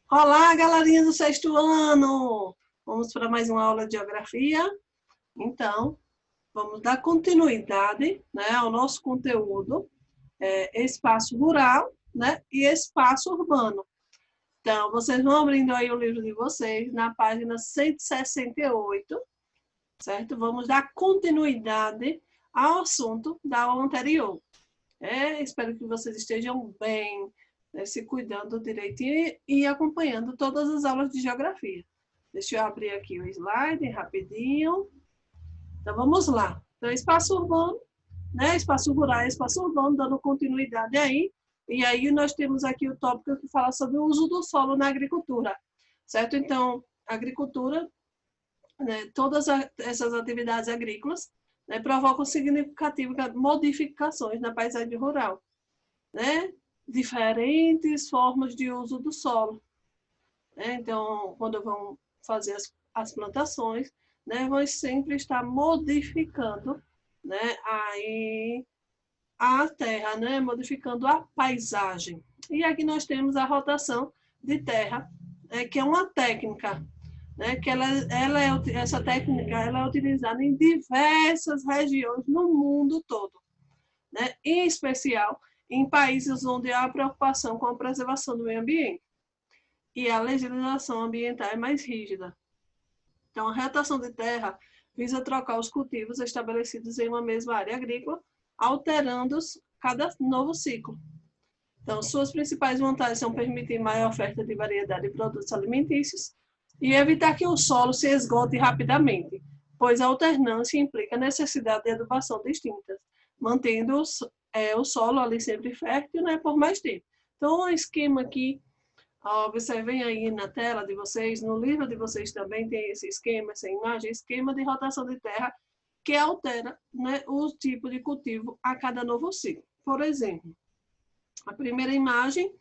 Olá, galerinha do sexto ano! Vamos para mais uma aula de geografia. Então, vamos dar continuidade, né, ao nosso conteúdo, espaço rural, né, e espaço urbano. Então, vocês vão abrindo aí o livro de vocês na página 168, certo? Vamos dar continuidade ao assunto da aula anterior. Espero que vocês estejam bem, né, se cuidando direitinho e acompanhando todas as aulas de geografia. Deixa eu abrir aqui o slide rapidinho. Então, vamos lá. Então, espaço urbano, né? Espaço rural e espaço urbano, dando continuidade aí. E aí nós temos aqui o tópico que fala sobre o uso do solo na agricultura, certo? Então, agricultura, né, todas essas atividades agrícolas, né, provocam significativas modificações na paisagem rural, né? Diferentes formas de uso do solo, né? Então, quando vão fazer as plantações, né, vão sempre estar modificando, né, aí a terra, né, modificando a paisagem. E aqui nós temos a rotação de terra, que é uma técnica, né, que essa técnica ela é utilizada em diversas regiões no mundo todo, né, em especial em países onde há preocupação com a preservação do meio ambiente e a legislação ambiental é mais rígida. Então, a rotação de terra visa trocar os cultivos estabelecidos em uma mesma área agrícola, alterando-os cada novo ciclo. Então, suas principais vantagens são permitir maior oferta de variedade de produtos alimentícios e evitar que o solo se esgote rapidamente, pois a alternância implica a necessidade de adubação distintas, mantendo o solo ali sempre fértil, né, por mais tempo. Então, o esquema aqui, observem aí na tela de vocês, no livro de vocês também tem esse esquema, essa imagem, esquema de rotação de terra que altera, né, o tipo de cultivo a cada novo ciclo. Por exemplo, a primeira imagem,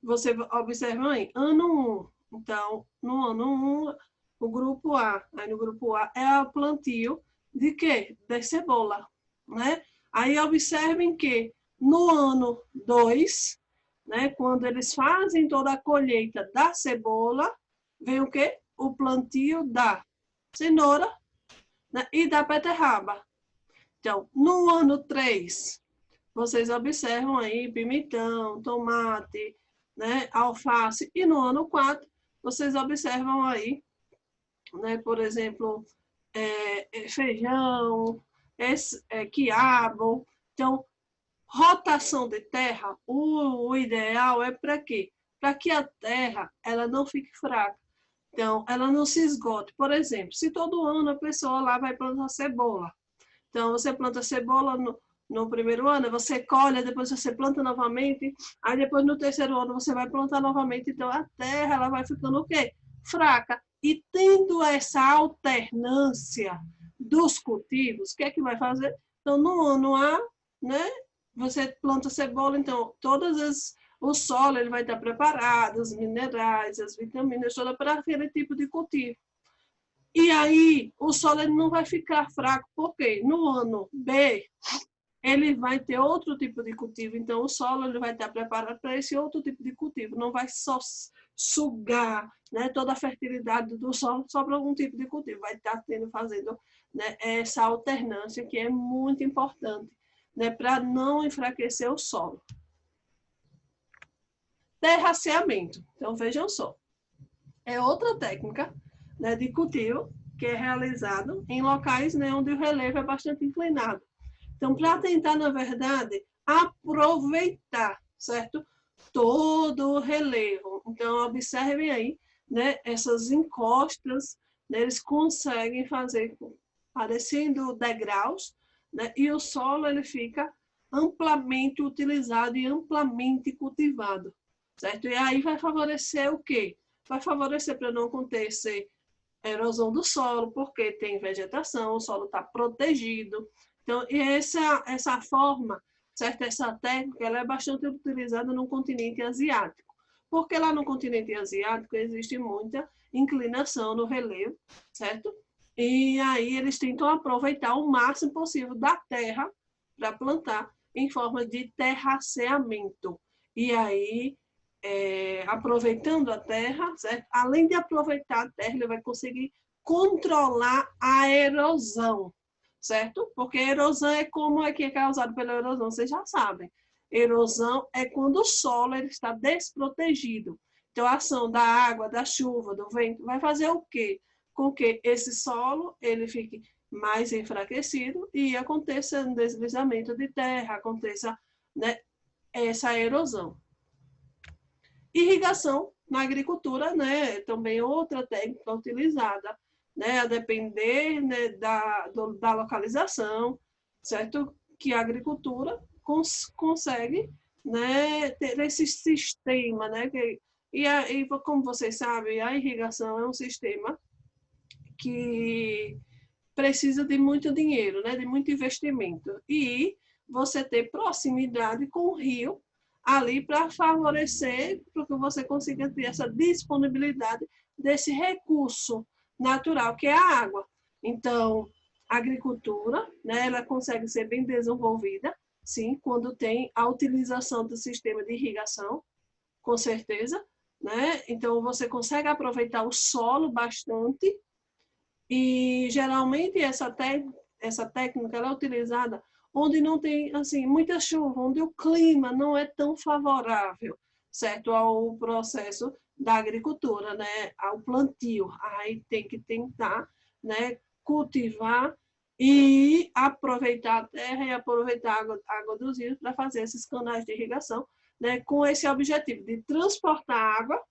você observa aí, ano 1. Então, no ano 1, o grupo A. Aí no grupo A é o plantio de quê? De cebola, né? Aí observem que no ano 2, né, quando eles fazem toda a colheita da cebola, vem o quê? O plantio da cenoura, né, e da beterraba. Então, no ano 3, vocês observam aí pimentão, tomate, né, alface. E no ano 4, vocês observam aí, né, por exemplo, feijão, quiabo. Então, rotação de terra, o ideal é para quê? Para que a terra ela não fique fraca. Então, ela não se esgote. Por exemplo, se todo ano a pessoa lá vai plantar cebola, então, você planta cebola no primeiro ano, você colhe, depois você planta novamente, aí depois no terceiro ano você vai plantar novamente. Então, a terra ela vai ficando o quê? Fraca. E tendo essa alternância dos cultivos, o que é que vai fazer? Então, no ano A, né, você planta cebola, então, o solo ele vai estar preparado, os minerais, as vitaminas, toda para aquele tipo de cultivo. E aí, o solo ele não vai ficar fraco, porque no ano B, ele vai ter outro tipo de cultivo. Então, o solo ele vai estar preparado para esse outro tipo de cultivo. Não vai só sugar, né, toda a fertilidade do solo só para algum tipo de cultivo. Vai estar fazendo, né, essa alternância que é muito importante, né, para não enfraquecer o solo. Terraceamento. Então, vejam só. É outra técnica, né, de cultivo que é realizado em locais, né, onde o relevo é bastante inclinado. Então, para tentar, na verdade, aproveitar, certo? Todo o relevo. Então, observem aí, né, essas encostas, né, eles conseguem fazer parecendo degraus, né, e o solo ele fica amplamente utilizado e amplamente cultivado, certo? E aí vai favorecer o quê? Vai favorecer para não acontecer erosão do solo, porque tem vegetação, o solo está protegido. Então, essa forma, certo? Essa técnica, ela é bastante utilizada no continente asiático, porque lá no continente asiático existe muita inclinação no relevo, certo? E aí eles tentam aproveitar o máximo possível da terra para plantar em forma de terraceamento. E aí aproveitando a terra, certo? Além de aproveitar a terra, ele vai conseguir controlar a erosão, certo? Porque a erosão é como é que é causada pela erosão, vocês já sabem. Erosão é quando o solo ele está desprotegido. Então, a ação da água, da chuva, do vento, vai fazer o quê? Com que esse solo ele fique mais enfraquecido e aconteça um deslizamento de terra, aconteça, né, essa erosão. Irrigação na agricultura, né, também outra técnica utilizada, né, a depender, né, da localização, certo? Que a agricultura consegue, né, ter esse sistema, né? E como vocês sabem, a irrigação é um sistema que precisa de muito dinheiro, né, de muito investimento. E você ter proximidade com o rio ali para favorecer, para que você consiga ter essa disponibilidade desse recurso natural que é a água. Então, a agricultura, né, ela consegue ser bem desenvolvida, sim, quando tem a utilização do sistema de irrigação, com certeza, né? Então, você consegue aproveitar o solo bastante e, geralmente, essa técnica ela é utilizada onde não tem assim, muita chuva, onde o clima não é tão favorável, certo? Ao processo da agricultura, né? Ao plantio. Aí tem que tentar, né, cultivar e aproveitar a terra e aproveitar a água dos rios para fazer esses canais de irrigação, né, com esse objetivo de transportar água,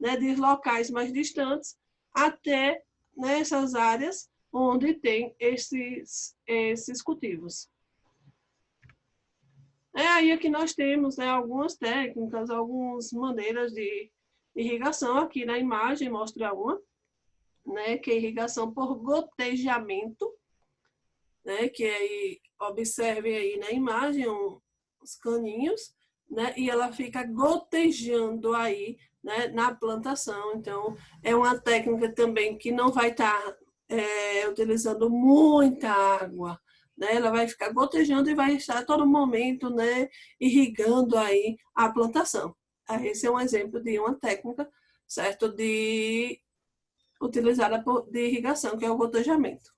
né, de locais mais distantes até nessas áreas onde tem esses cultivos. Aí aqui nós temos, né, algumas técnicas, algumas maneiras de irrigação. Aqui na imagem mostra uma, né, que é irrigação por gotejamento, né, que aí, observe aí na imagem os caninhos, né, e ela fica gotejando aí, né, na plantação. Então, é uma técnica também que não vai estar utilizando muita água, né? Ela vai ficar gotejando e vai estar a todo momento, né, irrigando aí a plantação. Esse é um exemplo de uma técnica, certo, utilizada de irrigação, que é o gotejamento.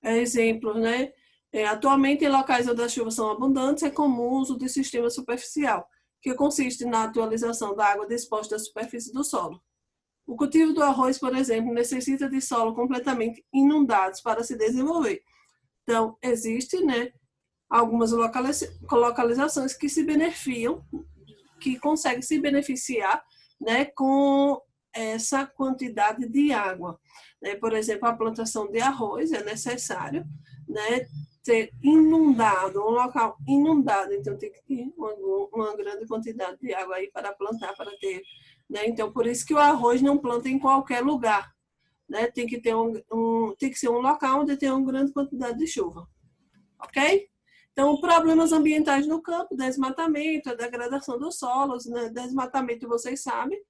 Exemplos, né? Atualmente, em locais onde as chuvas são abundantes, é comum o uso de sistema superficial, que consiste na atualização da água disposta à superfície do solo. O cultivo do arroz, por exemplo, necessita de solo completamente inundados para se desenvolver. Então, existe, né, algumas localizações que se beneficiam, que conseguem se beneficiar, né, com essa quantidade de água. Por exemplo, a plantação de arroz é necessário, né, ter inundado, um local inundado, então tem que ter uma grande quantidade de água aí para plantar, para ter, né? Então, por isso que o arroz não planta em qualquer lugar, né? Tem que ter tem que ser um local onde tem uma grande quantidade de chuva, ok? Então, problemas ambientais no campo, desmatamento, a degradação dos solos, né? Desmatamento, vocês sabem,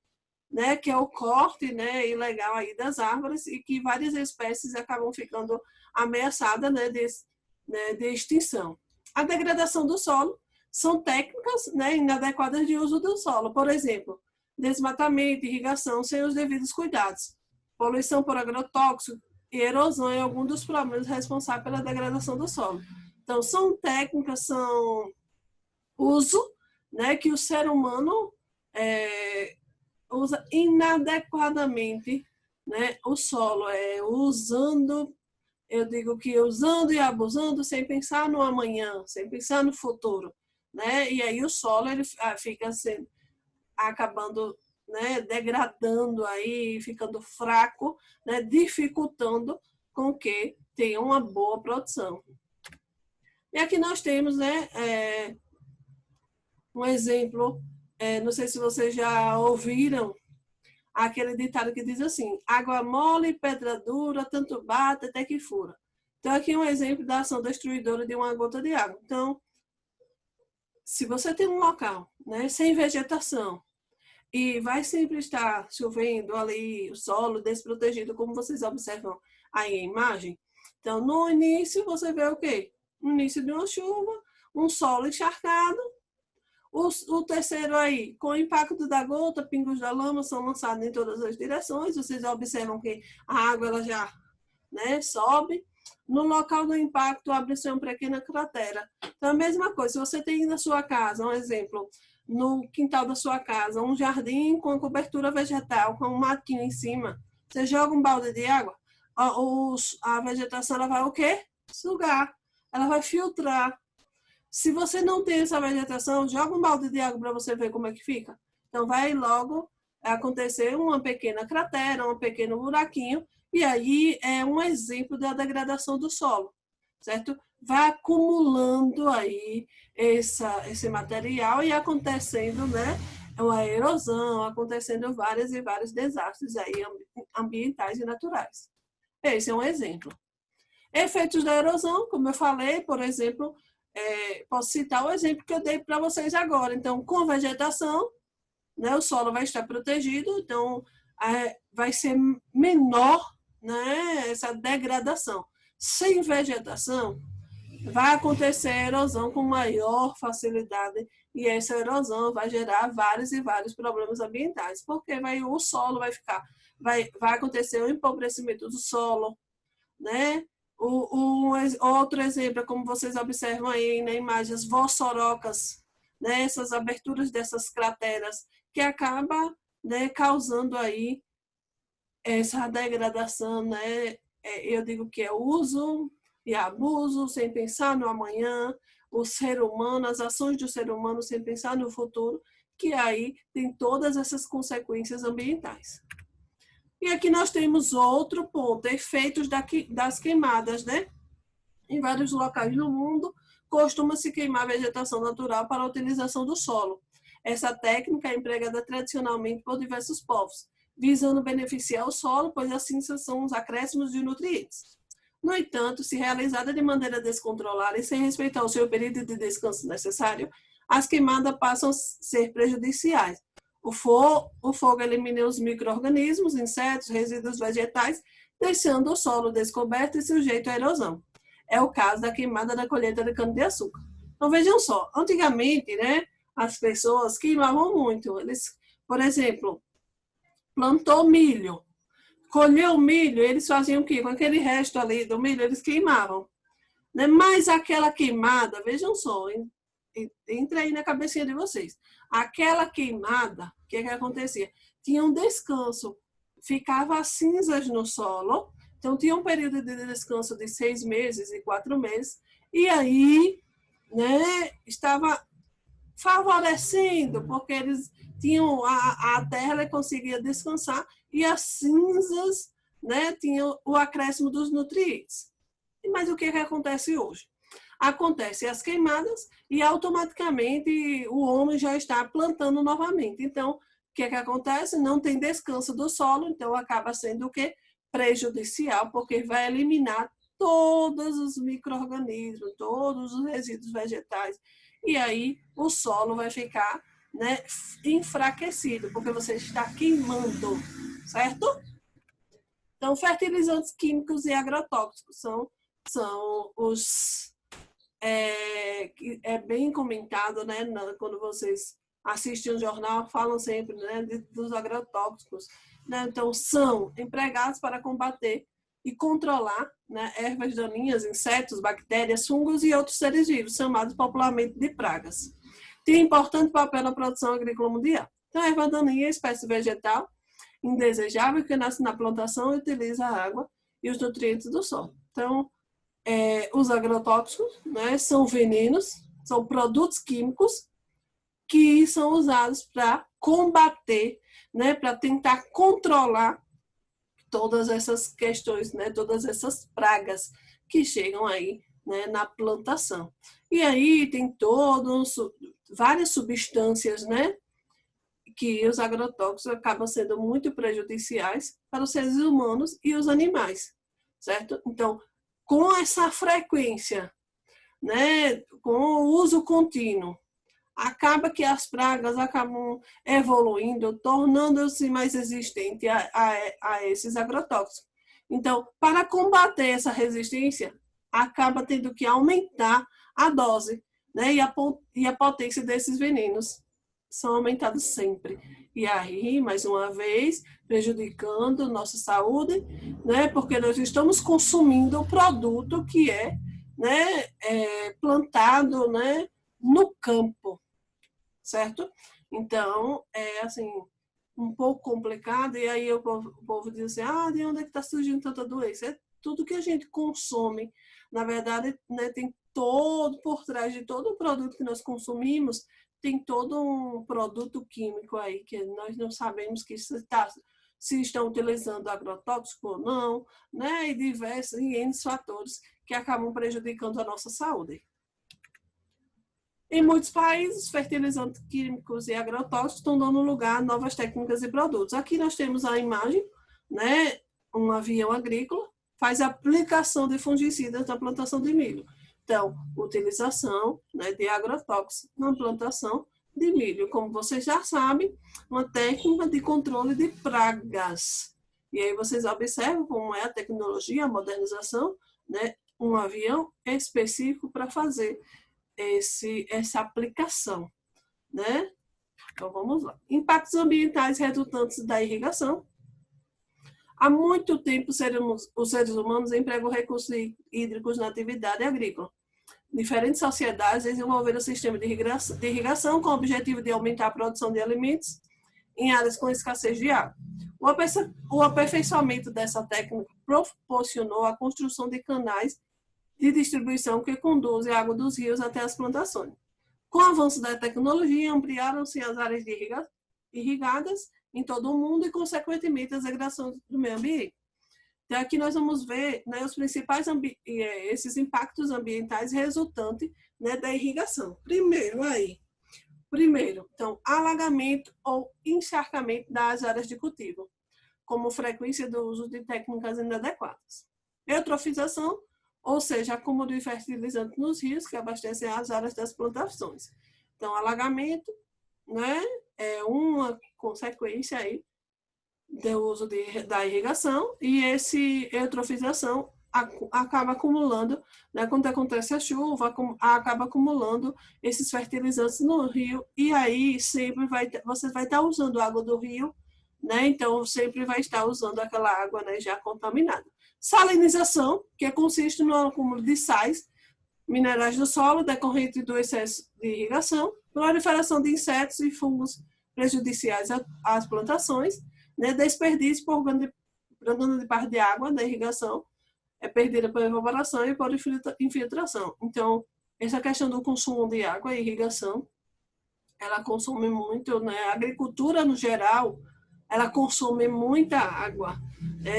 né, que é o corte, né, ilegal aí das árvores e que várias espécies acabam ficando ameaçadas, né, de extinção. A degradação do solo são técnicas, né, inadequadas de uso do solo. Por exemplo, desmatamento, irrigação sem os devidos cuidados, poluição por agrotóxico e erosão é algum dos problemas responsáveis pela degradação do solo. Então, são técnicas, são uso, né, que o ser humano usa inadequadamente, né, o solo, usando, eu digo que usando e abusando sem pensar no amanhã, sem pensar no futuro, né? E aí o solo ele fica assim, acabando, né, degradando aí, ficando fraco, né, dificultando com que tenha uma boa produção. E aqui nós temos, né, um exemplo, não sei se vocês já ouviram aquele ditado que diz assim: água mole, pedra dura, tanto bate até que fura. Então, aqui é um exemplo da ação destruidora de uma gota de água. Então, se você tem um local, né, sem vegetação e vai sempre estar chovendo ali, o solo desprotegido, como vocês observam aí a imagem, então, no início, você vê o quê? No início de uma chuva, um solo encharcado, O terceiro aí, com o impacto da gota, pingos da lama são lançados em todas as direções. Vocês observam que a água ela já, né, sobe. No local do impacto, abre-se uma pequena cratera. Então, a mesma coisa, se você tem na sua casa, um exemplo, no quintal da sua casa, um jardim com cobertura vegetal, com um matinho em cima, você joga um balde de água, a vegetação ela vai o quê? Sugar. Ela vai filtrar. Se você não tem essa vegetação, joga um balde de água para você ver como é que fica. Então, vai logo acontecer uma pequena cratera, um pequeno buraquinho, e aí é um exemplo da degradação do solo, certo? Vai acumulando aí esse material e acontecendo, né, uma erosão, acontecendo vários e vários desastres aí ambientais e naturais. Esse é um exemplo. Efeitos da erosão, como eu falei, por exemplo, posso citar o exemplo que eu dei para vocês agora. Então, com vegetação, né, o solo vai estar protegido, então vai ser menor, né, essa degradação. Sem vegetação, vai acontecer erosão com maior facilidade e essa erosão vai gerar vários e vários problemas ambientais, porque o solo vai acontecer o empobrecimento do solo, né? Outro exemplo é como vocês observam aí na imagem, as vossorocas, né? Essas aberturas dessas crateras que acaba, né, causando aí essa degradação, né? Eu digo que é uso e abuso sem pensar no amanhã, o ser humano, as ações do ser humano sem pensar no futuro, que aí tem todas essas consequências ambientais. E aqui nós temos outro ponto, efeitos das queimadas, né? Em vários locais do mundo, costuma-se queimar vegetação natural para a utilização do solo. Essa técnica é empregada tradicionalmente por diversos povos, visando beneficiar o solo, pois assim são os acréscimos de nutrientes. No entanto, se realizada de maneira descontrolada e sem respeitar o seu período de descanso necessário, as queimadas passam a ser prejudiciais. O fogo elimina os micro-organismos, insetos, resíduos vegetais, deixando o solo descoberto e sujeito à erosão. É o caso da queimada da colheita de cana-de-açúcar. Então, vejam só, antigamente, né, as pessoas queimavam muito. Eles, por exemplo, plantou milho, colheu o milho, eles faziam o quê? Com aquele resto ali do milho, eles queimavam. Né? Mas aquela queimada, vejam só, entra aí na cabecinha de vocês. Aquela queimada, o que acontecia? Tinha um descanso, ficava cinzas no solo, então tinha um período de descanso de 6 meses e 4 meses, e aí, né, estava favorecendo, porque eles tinham a terra, ela conseguia descansar, e as cinzas, né, tinham o acréscimo dos nutrientes. Mas o que acontece hoje? Acontecem as queimadas e automaticamente o homem já está plantando novamente. Então, o que acontece? Não tem descanso do solo, então acaba sendo o quê? Prejudicial, porque vai eliminar todos os micro-organismos, todos os resíduos vegetais. E aí o solo vai ficar, né, enfraquecido, porque você está queimando, certo? Então, fertilizantes químicos e agrotóxicos são os... É bem comentado, né, quando vocês assistem o jornal, falam sempre, né, dos agrotóxicos. Né? Então, são empregados para combater e controlar, né, ervas daninhas, insetos, bactérias, fungos e outros seres vivos, chamados popularmente de pragas. Tem importante papel na produção agrícola mundial. Então, a erva daninha é espécie vegetal indesejável que nasce na plantação e utiliza a água e os nutrientes do solo. Então, os agrotóxicos, né, são venenos, são produtos químicos que são usados para combater, né, para tentar controlar todas essas questões, né, todas essas pragas que chegam aí, né, na plantação. E aí tem várias substâncias, né, que os agrotóxicos acabam sendo muito prejudiciais para os seres humanos e os animais, certo? Então, com essa frequência, né, com o uso contínuo, acaba que as pragas acabam evoluindo, tornando-se mais resistentes a esses agrotóxicos. Então, para combater essa resistência, acaba tendo que aumentar a dose, né? E a potência desses venenos são aumentados sempre. E aí, mais uma vez, prejudicando nossa saúde, né? Porque nós estamos consumindo o produto que é, né, plantado, né, no campo, certo? Então, é assim, um pouco complicado, e aí o povo diz assim, de onde é que está surgindo tanta doença? É tudo que a gente consome. Na verdade, né, tem todo, por trás de todo o produto que nós consumimos, tem todo um produto químico aí, que nós não sabemos que se estão utilizando agrotóxico ou não, né, e diversos e N fatores que acabam prejudicando a nossa saúde. Em muitos países, fertilizantes químicos e agrotóxicos estão dando lugar a novas técnicas e produtos. Aqui nós temos a imagem, né, um avião agrícola, faz aplicação de fungicidas na plantação de milho. Então, utilização, né, de agrotóxicos na plantação de milho. Como vocês já sabem, uma técnica de controle de pragas. E aí vocês observam como é a tecnologia, a modernização, né, um avião específico para fazer essa aplicação, né? Então, vamos lá. Impactos ambientais resultantes da irrigação. Há muito tempo, os seres humanos empregam recursos hídricos na atividade agrícola. Diferentes sociedades desenvolveram sistemas de irrigação com o objetivo de aumentar a produção de alimentos em áreas com escassez de água. O aperfeiçoamento dessa técnica proporcionou a construção de canais de distribuição que conduzem a água dos rios até as plantações. Com o avanço da tecnologia, ampliaram-se as áreas irrigadas em todo o mundo e, consequentemente, as degradações do meio ambiente. Então, aqui nós vamos ver, né, os principais esses impactos ambientais resultantes, né, da irrigação. Primeiro, então, alagamento ou encharcamento das áreas de cultivo, como frequência do uso de técnicas inadequadas. Eutrofização, ou seja, acúmulo de fertilizante nos rios que abastecem as áreas das plantações. Então, alagamento, né, é uma consequência aí do uso da irrigação, e esse eutrofização acaba acumulando, né, quando acontece a chuva, acaba acumulando esses fertilizantes no rio, e aí sempre você vai estar usando água do rio, né, então sempre vai estar usando aquela água, né, já contaminada. Salinização, que consiste no acúmulo de sais minerais do solo decorrente do excesso de irrigação, proliferação de insetos e fungos prejudiciais às plantações, né, desperdício por grande parte de água da irrigação é perdida por evaporação e por infiltração. Então, essa questão do consumo de água e irrigação, ela consome muito, né? A agricultura, no geral, ela consome muita água.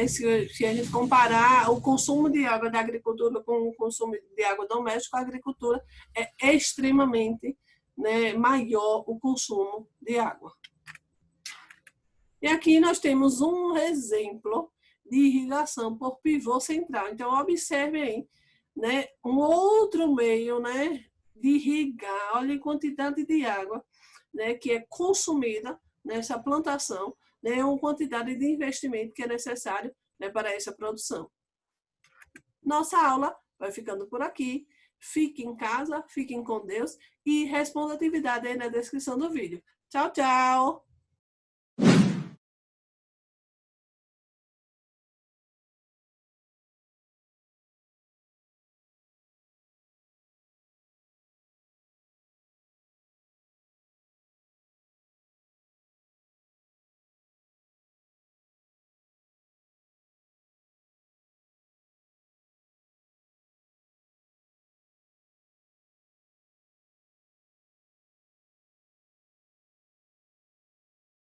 Se a gente comparar o consumo de água da agricultura com o consumo de água doméstica, a agricultura é extremamente, né, maior o consumo de água. E aqui nós temos um exemplo de irrigação por pivô central. Então, observe aí, né, um outro meio, né, de irrigar. Olha a quantidade de água, né, que é consumida nessa plantação, né, uma quantidade de investimento que é necessário, né, para essa produção. Nossa aula vai ficando por aqui. Fique em casa, fiquem com Deus e responda a atividade aí na descrição do vídeo. Tchau, tchau!